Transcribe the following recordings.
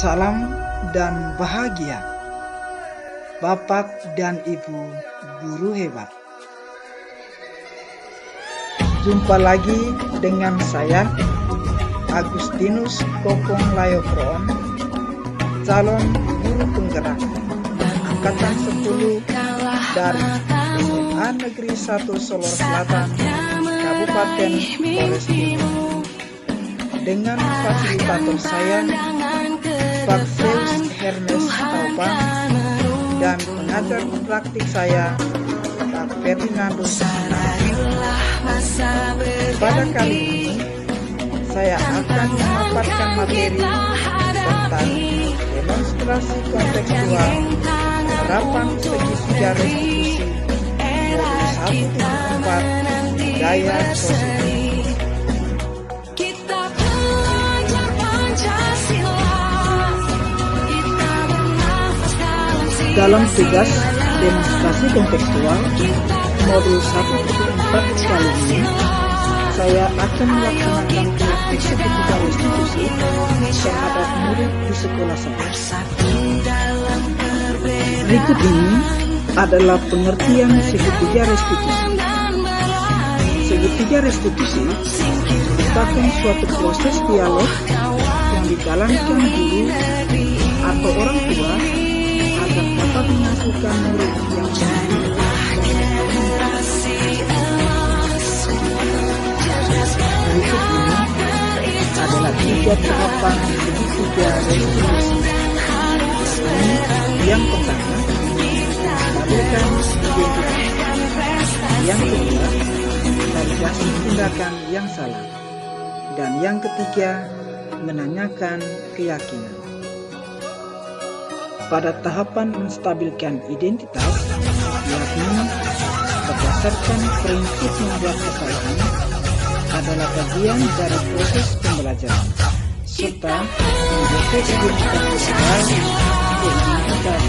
Salam dan bahagia, Bapak dan Ibu guru hebat. Jumpa lagi dengan saya, Agustinus Kokong Layokron, calon guru penggerak Angkatan 10 dari SMA Negeri 1 Solor Selatan, Kabupaten Flores Timur. Dengan fasilitator saya, Pak Zeus Hermes Taupang, dan pengajar praktik saya, Pak Ferdinando. Pada kali ini, saya akan memaparkan materi tentang demonstrasi kontekstual penerapan segi tiga restitusi modul 1.4 budaya positif. Dalam tugas demonstrasi kontekstual modul 1.4 kali ini, saya akan melaksanakan praktik segitiga restitusi terhadap murid di sekolah saya. Berikut ini adalah pengertian segitiga restitusi. Segitiga restitusi merupakan suatu proses dialog yang dijalankan guru atau orang tua agar dapat menyatukan murid yang berikut ini adalah 3 tahapan segitiga restitusi. Yang pertama, menstabilkan identitas. Yang kedua, validasi tindakan yang salah. Dan yang ketiga, menanyakan keyakinan. Pada tahapan menstabilkan identitas, yakni berdasarkan prinsip membuat kesalahan adalah bagian dari proses pembelajaran, serta menggeser identitas sosial ke identitas.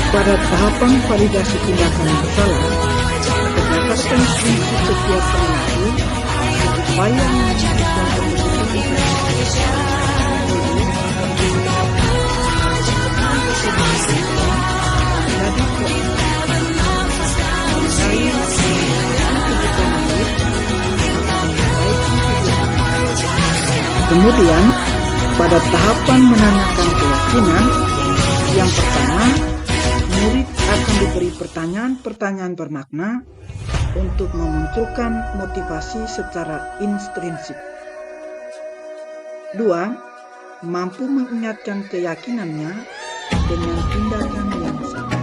Pada tahapan validasi tindakan yang salah, berdasarkan prinsip setiap perilaku, upaya menunjukkan kebenaran. Kemudian, pada tahapan menanyakan keyakinan, yang pertama, murid akan diberi pertanyaan-pertanyaan bermakna untuk memunculkan motivasi secara intrinsik. 2. Mampu mengingatkan keyakinannya dengan tindakan yang sama.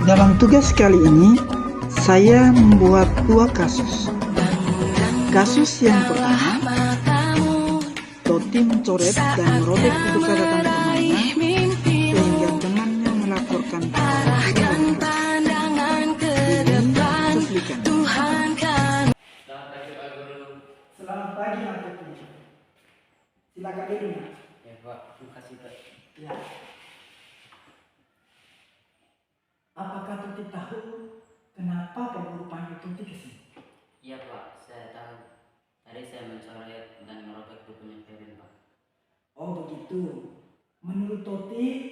Dalam tugas kali ini, saya membuat 2 kasus. Kasus yang pertama, Toti mencoret dan merobek buku catatan temannya sehingga temannya melaporkan kepada guru. Ini cuplikan. Selamat pagi, Pak Toti. Silakan duduk. Ya Pak, terima kasih Pak. Ya. Apakah Toti tahu kenapa Pak Guru panggil Toti ke sini? Iya Pak, saya tahu. Tadi saya mencoret dan merobek bukunya Kevin Pak. Oh begitu. Menurut Toti,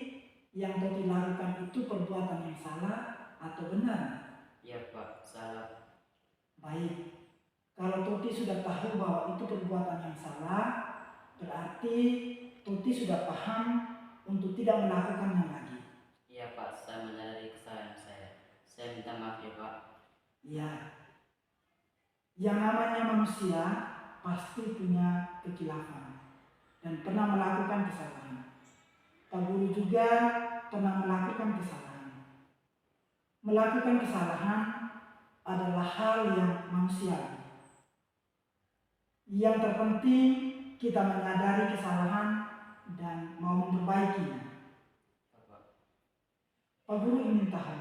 yang Toti lakukan itu perbuatan yang salah atau benar? Iya Pak, salah. Baik. Kalau Toti sudah tahu bahwa itu perbuatan yang salah, berarti Toti sudah paham untuk tidak melakukannya lagi. Iya Pak, saya menyadari kesalahan saya. Saya minta maaf ya Pak. Iya. Yang namanya manusia pasti punya kekhilafan dan pernah melakukan kesalahan. Pak Guru juga pernah melakukan kesalahan. Melakukan kesalahan adalah hal yang manusiawi. Yang terpenting kita menyadari kesalahan dan mau memperbaikinya. Pak Guru ingin tahu,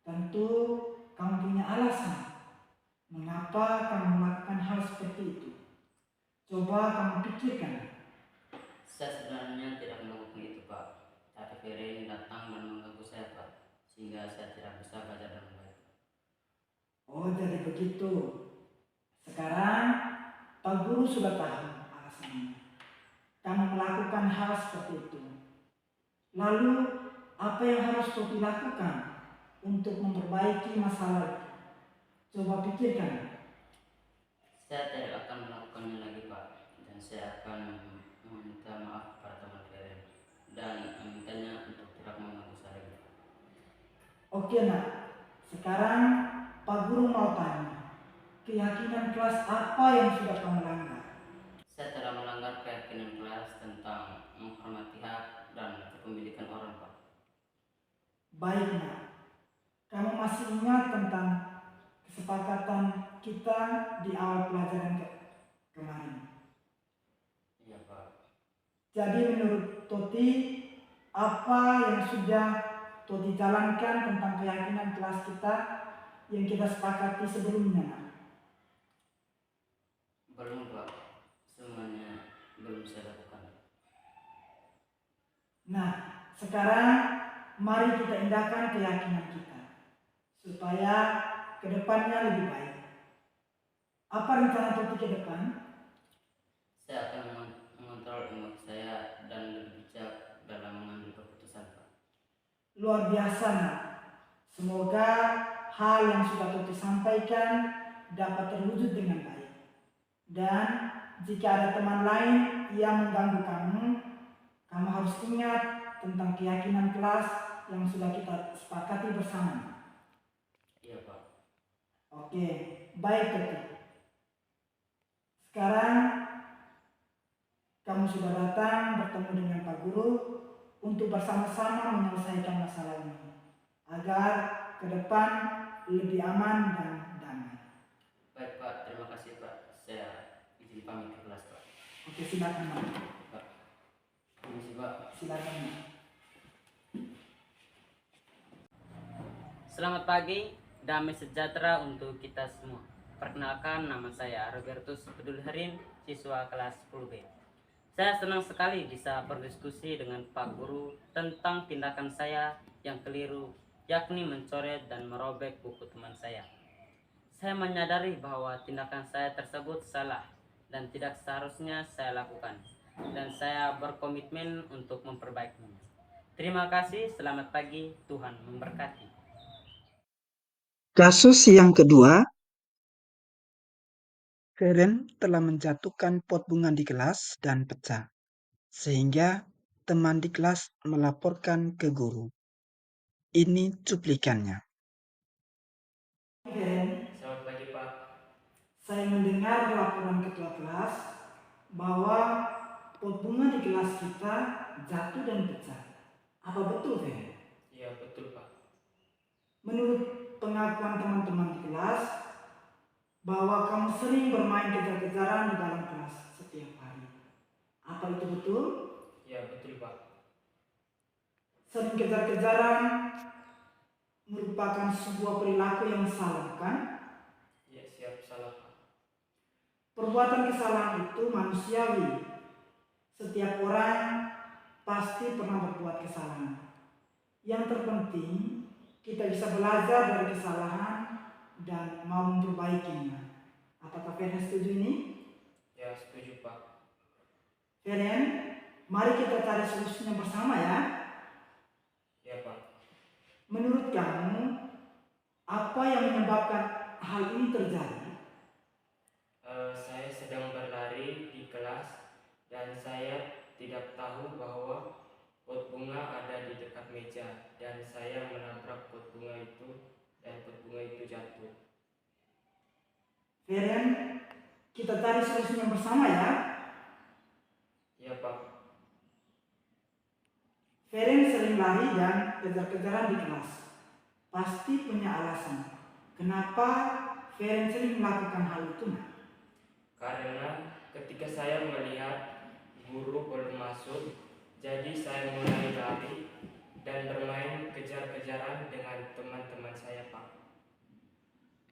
tentu kamu punya alasan mengapa kamu melakukan hal seperti itu. Coba kamu pikirkan. Saya sebenarnya tidak melakukan itu Pak, tapi Kevin datang dan mengganggu saya Pak, sehingga saya tidak bisa belajar dengan baik. Oh, jadi begitu. Sekarang Guru sudah tahu alasannya. Kamu melakukan hal seperti itu. Lalu, apa yang harus Toti lakukan untuk memperbaiki masalah itu? Coba pikirkan. Saya tidak akan melakukannya lagi, Pak, dan saya akan meminta maaf kepada teman Feren dan memintanya untuk tidak mengganggu saya lagi. Oke nak, sekarang Pak Guru mau tanya, keyakinan kelas apa yang sudah kamu langgar? Saya telah melanggar keyakinan kelas tentang menghormati hak dan kepemilikan orang, Pak. Baik nak, kamu masih ingat tentang kesepakatan kita di awal pelajaran kemarin? Iya, Pak. Jadi menurut Toti, apa yang sudah Toti jalankan tentang keyakinan kelas kita yang kita sepakati sebelumnya nak? Belum, Pak. Semuanya belum saya lakukan. Nah, sekarang mari kita indahkan keyakinan kita supaya kedepannya lebih baik. Apa rencana Toti ke depan? Saya akan mengontrol emosi saya dan lebih bijak dalam mengambil keputusan, Pak. Luar biasa nak. Semoga hal yang sudah Toti sampaikan dapat terwujud dengan baik. Dan jika ada teman lain yang mengganggu kamu harus ingat tentang keyakinan kelas yang sudah kita sepakati bersama. Iya, Pak. Oke, baik Toti. Sekarang kamu sudah datang bertemu dengan Pak Guru untuk bersama-sama menyelesaikan masalah ini agar ke depan lebih aman dan damai. Baik, Pak. Terima kasih, Pak. Saya izin pamit ke kelas, Pak. Oke, silakan Pak. Pak. Permisi, Pak. Silakan Pak. Selamat pagi, damai sejahtera untuk kita semua. Perkenalkan, nama saya Robertus Pedulharin, siswa kelas 10B. Saya senang sekali bisa berdiskusi dengan Pak Guru tentang tindakan saya yang keliru, yakni mencoret dan merobek buku teman saya. Saya menyadari bahwa tindakan saya tersebut salah dan tidak seharusnya saya lakukan, dan saya berkomitmen untuk memperbaikinya. Terima kasih, selamat pagi, Tuhan memberkati. Kasus yang kedua, Feren telah menjatuhkan pot bunga di kelas dan pecah, sehingga teman di kelas melaporkan ke guru. Ini cuplikannya. Feren, Selamat pagi, Pak. saya mendengar laporan ketua kelas bahwa pot bunga di kelas kita jatuh dan pecah. Apa betul, Feren? Iya, betul, Pak. Menurut pengakuan teman-teman di kelas, bahwa kamu sering bermain kejar-kejaran di dalam kelas setiap hari. Apa itu betul? Iya, betul, Pak. Sering kejar-kejaran merupakan sebuah perilaku yang salah, kan? Iya, siap, salah, Pak. Perbuatan kesalahan itu manusiawi. Setiap orang pasti pernah berbuat kesalahan. Yang terpenting, kita bisa belajar dari kesalahan dan mau memperbaikinya. Apakah Feren setuju ini? Ya, setuju, Pak. Feren, mari kita cari solusinya bersama ya. Ya, Pak. Menurut kamu, apa yang menyebabkan hal ini terjadi? Saya sedang berlari di kelas dan saya tidak tahu bahwa pot bunga ada di dekat meja dan saya menabrak pot bunga itu dan pot bunga itu jatuh. Feren, kita cari solusinya bersama ya. Ya, Pak. Feren sering lari dan kejar-kejaran di kelas. Pasti punya alasan. Kenapa Feren sering melakukan hal itu? Karena ketika saya melihat guru belum masuk, jadi saya mulai lari dan bermain kejar-kejaran dengan teman-teman saya, Pak.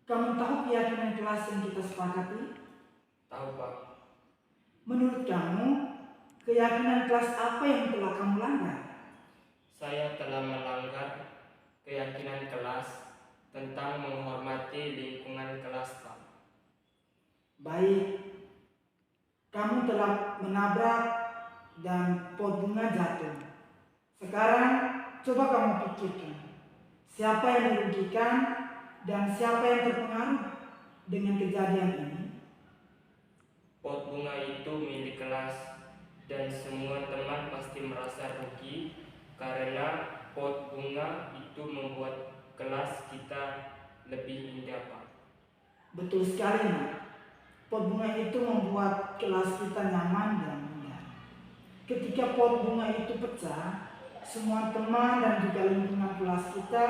Kamu tahu keyakinan kelas yang kita sepakati? Tahu, Pak. Menurut kamu, keyakinan kelas apa yang telah kamu langgar? Saya telah melanggar keyakinan kelas tentang menghormati lingkungan kelas, Pak. Baik, kamu telah menabrak dan pot bunga jatuh. Sekarang coba kamu pikirkan, siapa yang dirugikan dan siapa yang terpengaruh dengan kejadian ini? Pot bunga itu milik kelas dan semua teman pasti merasa rugi karena pot bunga itu membuat kelas kita lebih indah, Pak. Betul sekali, Nak. Pot bunga itu membuat kelas kita nyaman dan indah. Ketika pot bunga itu pecah, semua teman dan juga lingkungan kelas kita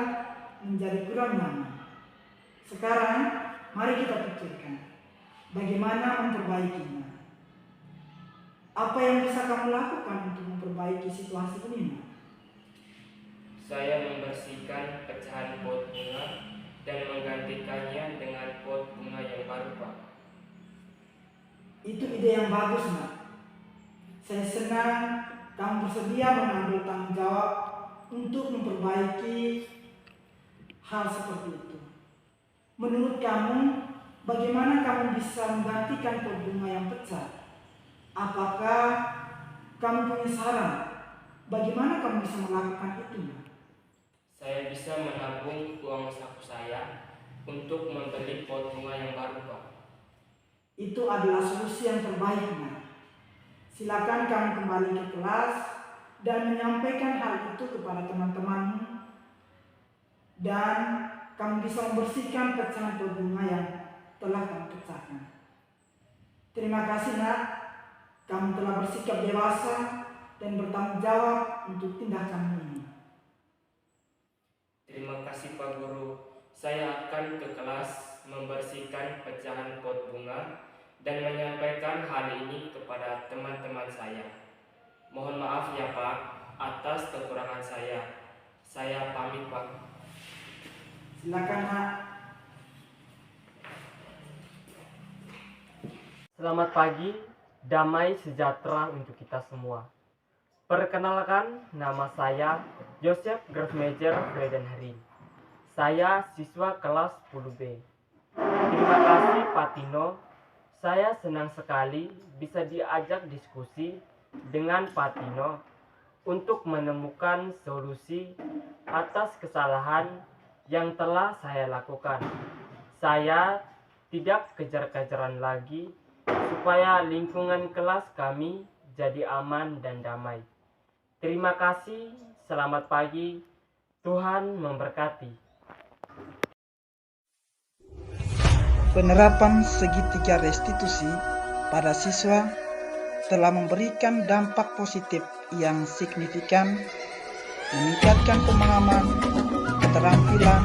menjadi kurang nyaman. Sekarang, mari kita pikirkan bagaimana memperbaikinya. Apa yang bisa kamu lakukan untuk memperbaiki situasi ini, Nak? Saya membersihkan pecahan pot bunga dan menggantikannya dengan pot bunga yang baru, Pak. Itu ide yang bagus, Nak. Saya senang kamu bersedia mengambil tanggung jawab untuk memperbaiki hal seperti itu. Menurut kamu, bagaimana kamu bisa menggantikan pot bunga yang pecah? Apakah kamu punya saran? Bagaimana kamu bisa melakukan itu, Nak? Saya bisa menabung uang saku saya untuk membeli pot bunga yang baru, Pak. Itu adalah solusi yang terbaik, Nak. Silakan kamu kembali ke kelas dan menyampaikan hal itu kepada teman-temanmu, dan kamu bisa membersihkan pecahan pot bunga yang telah kamu pecahkan. Terima kasih, Nak. Kamu telah bersikap dewasa dan bertanggung jawab untuk tindakanmu ini. Terima kasih, Pak Guru. Saya akan ke kelas membersihkan pecahan pot bunga dan menyampaikan hal ini kepada teman-teman saya. Mohon maaf ya, Pak, atas kekurangan saya. Saya pamit, Pak. Silakan, Nak. Selamat pagi, damai sejahtera untuk kita semua. Perkenalkan, nama saya Joseph Grafmajor Fredan Harin. Saya siswa kelas 10B. Terima kasih Pak Tino. Saya senang sekali bisa diajak diskusi dengan Pak Tino untuk menemukan solusi atas kesalahan yang telah saya lakukan. Saya tidak kejar-kejaran lagi supaya lingkungan kelas kami jadi aman dan damai. Terima kasih, selamat pagi, Tuhan memberkati. Penerapan segitiga restitusi pada siswa telah memberikan dampak positif yang signifikan, meningkatkan pemahaman, keterampilan,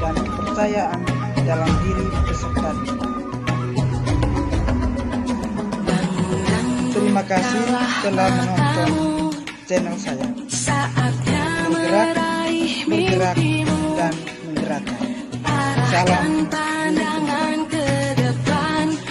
dan kepercayaan dalam diri peserta didik. Terima kasih telah menonton channel saya. Bergerak, bergerak, dan menggerakkan. Salam lingkungan.